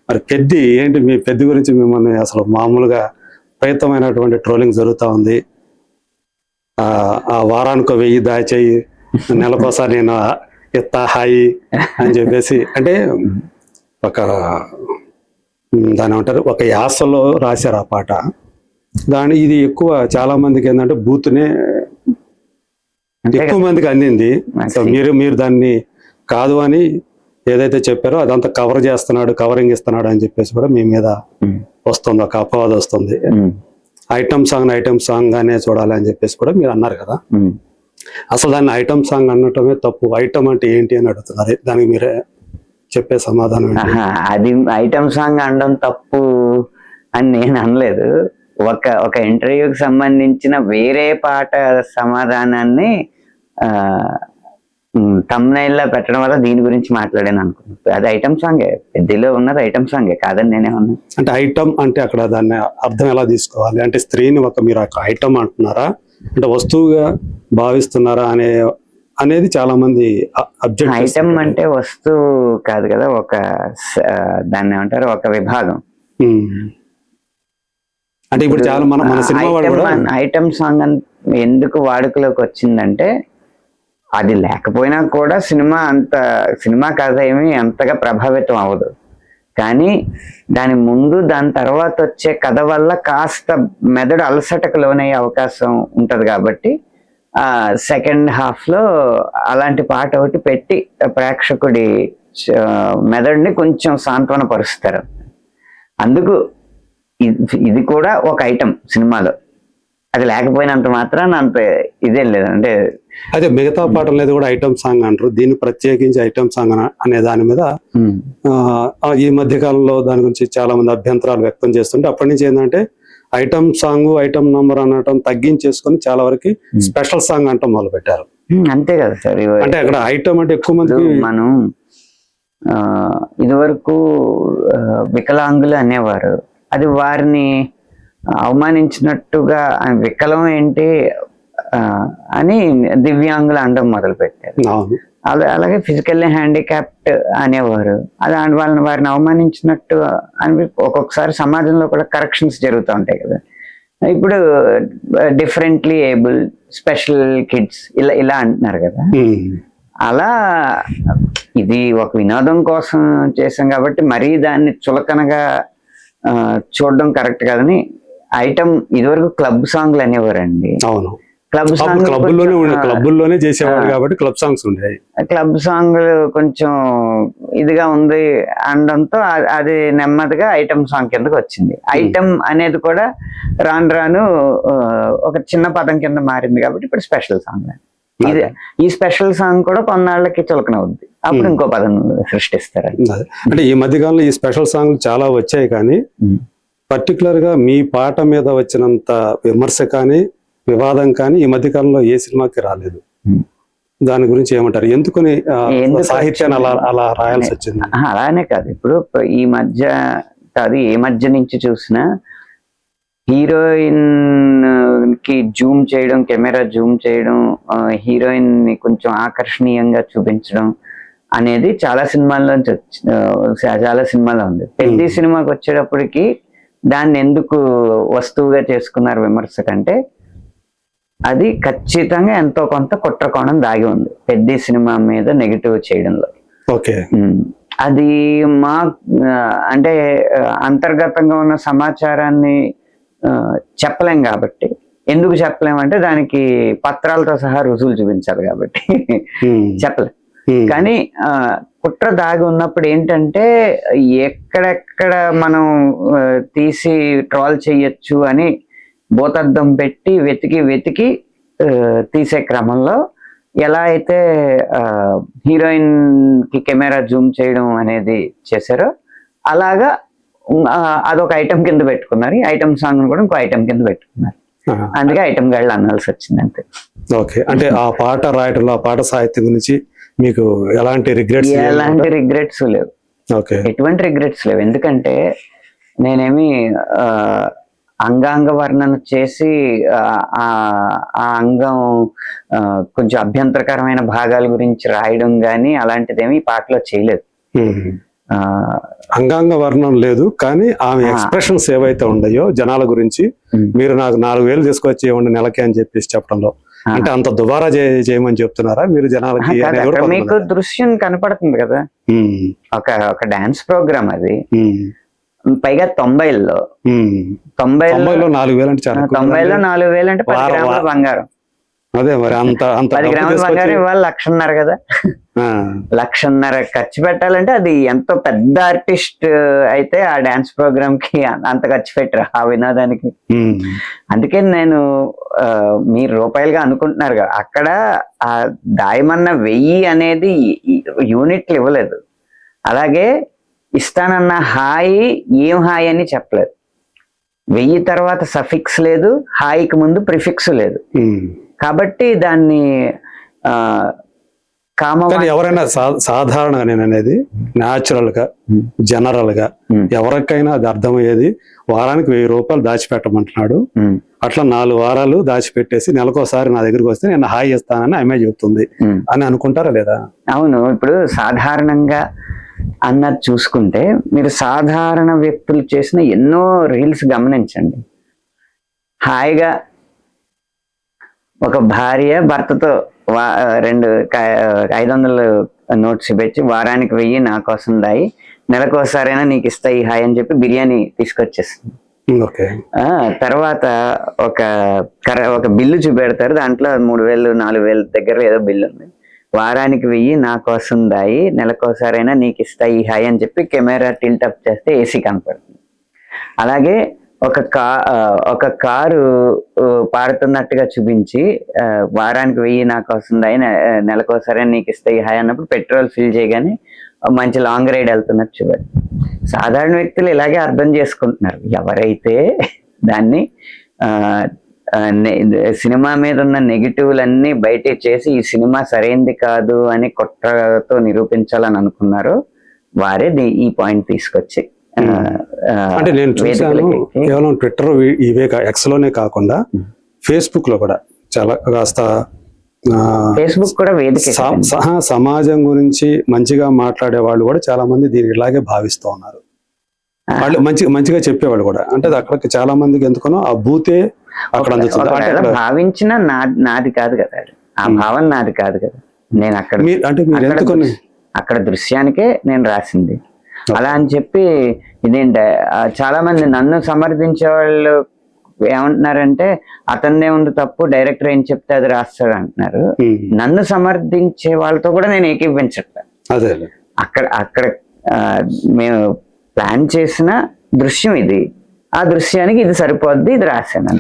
మరి పెద్ది ఏంటి, మీ పెద్ది గురించి మిమ్మల్ని అసలు మామూలుగా ప్రయత్నమైనటువంటి ట్రోలింగ్ జరుగుతూ ఉంది. ఆ వారానికి 1000 దాచేయి, నెలకోసారి నేను ఎత్తా హాయి అని చెప్పేసి, అంటే ఒక దాని ఏమంటారు, ఒక యాసలో రాశారు ఆ పాట. ఇది ఎక్కువ చాలా మందికి ఏంటంటే బూత్నే ఎక్కువ మందికి అందింది. సో మీరు దాన్ని కాదు అని ఏదైతే చెప్పారో అదంతా కవర్ చేస్తున్నాడు, కవరింగ్ ఇస్తున్నాడు అని చెప్పేసి కూడా మీ మీద వస్తుంది, ఒక అపవాదం వస్తుంది. ఐటమ్ సాంగ్ గానే చూడాలి అని చెప్పేసి కూడా మీరు అన్నారు కదా. అసలు దాన్ని ఐటమ్ సాంగ్ అనటమే తప్పు. ఐటమ్ అంటే ఏంటి అని అడుగుతున్నారు. దానికి మీరే చెప్పే సమాధానం ఏంటి? అది ఐటమ్ సాంగ్ అనడం తప్పు అని నేను అనలేదు. ఒక ఇంటర్వ్యూకి సంబంధించిన వేరే పాట సమాధానాన్ని thumbnail లో పెట్టడం వల్ల దీని గురించి మాట్లాడాను అనుకుంటున్నాను. అది ఐటమ్ సాంగే, పెద్దలో ఉన్నది ఐటమ్ సాంగే కాదని నేనేమన్నా. అంటే ఐటమ్ అంటే అక్కడ దాన్ని అర్థం ఎలా తీసుకోవాలి? అంటే స్త్రీని మీరు ఒక ఐటమ్ అంటున్నారా, అంటే వస్తువుగా భావిస్తున్నారా అనేది చాలా మంది అబ్జెక్ట్. ఐటమ్ అంటే వస్తువు కాదు కదా, దాన్ని ఏమంటారు, ఒక విభాగం. అంటే ఇప్పుడు చాలా మన సినిమా ఐటమ్ సాంగ్ ఎందుకు వాడుకలోకి వచ్చిందంటే, అది లేకపోయినా కూడా సినిమా కథ ఏమి అంతగా ప్రభావితం అవ్వదు. కానీ దాని ముందు దాని తర్వాత వచ్చే కథ వల్ల కాస్త మెదడు అలసటకు లోనయ్యే అవకాశం ఉంటది. కాబట్టి సెకండ్ హాఫ్ లో అలాంటి పాట ఒకటి పెట్టి ప్రేక్షకుడి మెదడుని కొంచెం సాంత్వన పరుస్తారు. అందుకు ఇది కూడా ఒక ఐటమ్ సినిమాలో. అది లేకపోయినంత మాత్రాన అంత ఇదేం లేదు. అంటే అదే మిగతా పాటలు అనేది కూడా ఐటమ్ సాంగ్ అంటారు. దీన్ని ప్రత్యేకించి ఐటమ్ సాంగ్ అనే దాని మీద ఈ మధ్య కాలంలో దాని గురించి చాలా మంది అభ్యంతరాలు వ్యక్తం చేస్తుంటే, అప్పటి నుంచి ఏంటంటే ఐటమ్ సాంగ్, ఐటమ్ నంబర్ అనటం తగ్గించేసుకొని చాలా వరకు స్పెషల్ సాంగ్ అంటాం మొదలు పెట్టారు. అంతే కదా సార్. అంటే అక్కడ ఐటమ్ అంటే ఎక్కువ మంది మనం ఇదివరకు వికలాంగులు అనేవారు. అది వారిని అవమానించినట్టుగా, వికలం ఏంటి అని దివ్యాంగులు అనడం మొదలు పెట్టారు. అలాగే ఫిజికల్లీ హ్యాండిక్యాప్డ్ అనేవారు. అది వారిని అవమానించినట్టు అని ఒక్కొక్కసారి సమాజంలో కూడా కరెక్షన్స్ జరుగుతూ ఉంటాయి కదా. ఇప్పుడు డిఫరెంట్లీ ఏబుల్, స్పెషల్ కిడ్స్ ఇలా అంటున్నారు కదా. అలా ఇది ఒక వినోదం కోసం చేసాం కాబట్టి మరీ దాన్ని చులకనగా చూడడం కరెక్ట్ కాదని ఐటమ్ ఇదివరకు క్లబ్ సాంగ్లు అనేవారండి. అవును, క్లబ్బుల్లోనే చేసేవారు కాబట్టి క్లబ్ సాంగ్స్ ఉండేవి. క్లబ్ సాంగ్ కొంచెం ఇదిగా ఉంది అనడంతో అది నెమ్మదిగా ఐటమ్ సాంగ్ కిందకి వచ్చింది. ఐటమ్ అనేది కూడా రాను ఒక చిన్న పదం కింద మారింది కాబట్టి ఇప్పుడు స్పెషల్ సాంగ్. ఈ స్పెషల్ సాంగ్ కూడా కొన్నాళ్ళకి చులకన అవుద్ది, అప్పుడు ఇంకో పదం సృష్టిస్తారు. అంటే ఈ మధ్యకాలంలో ఈ స్పెషల్ సాంగ్ చాలా వచ్చాయి, కానీ పర్టికులర్ గా మీ పాట మీద వచ్చినంత విమర్శ కానీ వివాదం కానీ ఈ మధ్యకాలంలో ఏ సినిమాకి రాలేదు. దాని గురించి ఏమంటారు? ఎందుకని సాహిత్యాన్ని అలా రాయాల్సి వచ్చింది? అలానే కాదు, ఇప్పుడు ఈ మధ్య కాదు, ఏ మధ్య నుంచి చూసినా హీరోయిన్ కి జూమ్ చేయడం, కెమెరా జూమ్ చేయడం, హీరోయిన్ ని కొంచెం ఆకర్షణీయంగా చూపించడం అనేది చాలా సినిమాల్లో ఉంది. పెద్ద సినిమాకి వచ్చేటప్పటికి దాన్ని ఎందుకు వస్తువుగా చేసుకున్నారు విమర్శ కంటే, అది ఖచ్చితంగా ఎంతో కొంత కుట్ర కోణం దాగి ఉంది పెద్ద సినిమా మీద నెగిటివ్ చేయడంలో. ఓకే, అది అంటే అంతర్గతంగా ఉన్న సమాచారాన్ని చెప్పలేం కాబట్టి. ఎందుకు చెప్పలేమంటే దానికి పత్రాలతో సహా రుజువులు చూపించాలి కాబట్టి చెప్పలేం. కానీ కుట్ర దాగి ఉన్నప్పుడు ఏంటంటే ఎక్కడెక్కడ మనం తీసి ట్రోల్ చెయ్యొచ్చు అని భూతద్దం పెట్టి వెతికి తీసే క్రమంలో ఎలా అయితే హీరోయిన్ కి కెమెరా జూమ్ చేయడం అనేది చేశారో అలాగా అదొక ఐటమ్ కింద పెట్టుకున్నారు. ఐటమ్ సాంగ్ కూడా ఇంకో ఐటమ్ కింద పెట్టుకున్నారు. అందుకే ఐటమ్ గాళ్ళు అనాల్సి వచ్చింది అంతే. ఓకే, అంటే ఆ పాట రాయటంలో, ఆ పాట సాహిత్యం గురించి మీకు ఎలాంటి రిగ్రెట్స్ లేవు. ఓకే, ఎటువంటి రిగ్రెట్స్ లేవు. ఎందుకంటే నేనేమి అంగాంగ వర్ణన చేసి ఆ అంగం కొంచెం అభ్యంతరకరమైన భాగాల గురించి రాయడం కానీ అలాంటిదేమి ఈ పాటలో చేయలేదు. అంగాంగ వర్ణం లేదు, కానీ ఆమె ఎక్స్ప్రెషన్స్ ఏవైతే ఉన్నాయో జనాల గురించి, మీరు నాకు 4,000 తీసుకొచ్చి ఇవ్వండి నెలకి అని చెప్పేసి చెప్పడంలో, అంటే అంత దుబారా చేయమని చెప్తున్నారా మీరు జనాలకి? అనేది కూడా మీకు కొంతమంది- దృశ్యం కనపడుతుంది కదా, ఉమ్, ఒక డాన్స్ ప్రోగ్రామ్ అది, ఉమ్, పైగా 90ల్లో 90లో 4,000 అంటే చాలా ఎక్కువ 90లో కదండి. 4,000 అంటే 10 గ్రాముల బంగారం. అదే మరి అంత అంత 10 డబ్బు గ్రాముల తీసుకొచ్చి బంగారం ఇవాళ 1,50,000 కదా. ఆ, 1,50,000 ఖర్చు పెట్టాలంటే అది ఎంతో పెద్ద ఆర్టిస్ట్ అయితే ఆ డాన్స్ ప్రోగ్రామ్ కి అంత ఖర్చు పెట్టరు ఆ వినోదానికి. ఉమ్, అందుకే నేను మీరు రూపాయలుగా అనుకుంటున్నారు కదా, అక్కడ ఆ దాయమన్న 1000 అనేది యూనిట్లు ఇవ్వలేదు. అలాగే ఇస్తానన్న హాయి ఏం హాయి అని చెప్పలేదు. 1000 తర్వాత సఫిక్స్ లేదు, హాయికి ముందు ప్రిఫిక్స్ లేదు. ఉమ్. కాబట్టి దాన్ని కామ కానీ ఎవరైనా సాధారణంగా నేను అనేది న్యాచురల్ గా జనరల్ గా ఎవరికైనా అది అర్థమయ్యేది, వారానికి 1000 రూపాయలు దాచిపెట్టమంటున్నాడు, అట్లా 4 వారాలు దాచిపెట్టేసి నెలకోసారి నా దగ్గరికి వస్తే నేను హాయి ఇస్తానని ఆమె చెబుతుంది అని అనుకుంటారా లేదా? అవును. ఇప్పుడు సాధారణంగా అన్నది చూసుకుంటే మీరు సాధారణ వ్యక్తులు చేసిన ఎన్నో రీల్స్ గమనించండి. హాయిగా ఒక భార్య భర్తతో 500 నోట్స్ పెట్టి వారానికి 1000 నా కోసం దాయి, నెలకోసారైనా నీకు ఇస్తా ఈ హాయ్ అని చెప్పి బిర్యానీ తీసుకొచ్చేస్తుంది. ఓకే. తర్వాత ఒక బిల్లు చూపెడతారు, దాంట్లో 3,000 4,000 దగ్గర ఏదో బిల్లు ఉంది. వారానికి 1000 నా కోసం దాయి, నెలకోసారైనా నీకు ఇస్తా ఈ హాయ్ అని చెప్పి కెమెరా టిల్ట్ అప్ చేస్తే ఏసీ కనపడుతుంది. అలాగే ఒక కారు పాడుతున్నట్టుగా చూపించి వారానికి 1000 నా కోసం దాయి, నెలకోసారైనా నీకు ఇస్తా ఈ హాయ్ అన్నప్పుడు పెట్రోల్ ఫిల్ చేయగానే మంచి లాంగ్ రైడ్ వెళ్తున్నట్టు చూడాలి. సాధారణ వ్యక్తులు ఇలాగే అర్థం చేసుకుంటున్నారు. ఎవరైతే దాన్ని సినిమా మీద ఉన్న నెగిటివ్లన్నీ బయట చేసి ఈ సినిమా సరైనది కాదు అని కుట్రతో నిరూపించాలని అనుకున్నారో వారే ఈ పాయింట్ తీసుకొచ్చి అంటే నేను చూసాను, కేవలం ట్విట్టర్ ఇవే ఎక్స్ లోనే కాకుండా ఫేస్బుక్ లో కూడా చాలా కాస్త ఫేస్బుక్ కూడా వేదిక, సమాజం గురించి మంచిగా మాట్లాడే వాళ్ళు కూడా చాలా మంది దీన్ని ఇలాగే భావిస్తూ ఉన్నారు. వాళ్ళు మంచిగా చెప్పేవాళ్ళు కూడా, అంటే అక్కడికి చాలా మందికి ఎందుకనో ఆ భూతే అక్కడ అందుతుంది. భావించిన నాది కాదు కదా, ఆ భావన నాది కాదు కదా. నేను అక్కడ దృశ్యానికే నేను రాసింది అలా అని చెప్పి ఇదేంటి, చాలా మంది నన్ను సమర్థించే వాళ్ళు ఏమంటున్నారంటే అతనిదే ఉంది తప్పు, డైరెక్టర్ ఏం చెప్తే అది రాస్తాడు అంటున్నారు. నన్ను సమర్థించే వాళ్ళతో కూడా నేను ఏకీభవించట్లేదు. అక్కడ మేము ప్లాన్ చేసిన దృశ్యం ఇది, ఆ దృశ్యానికి ఇది సరిపోద్ది, ఇది రాశాను అంతే.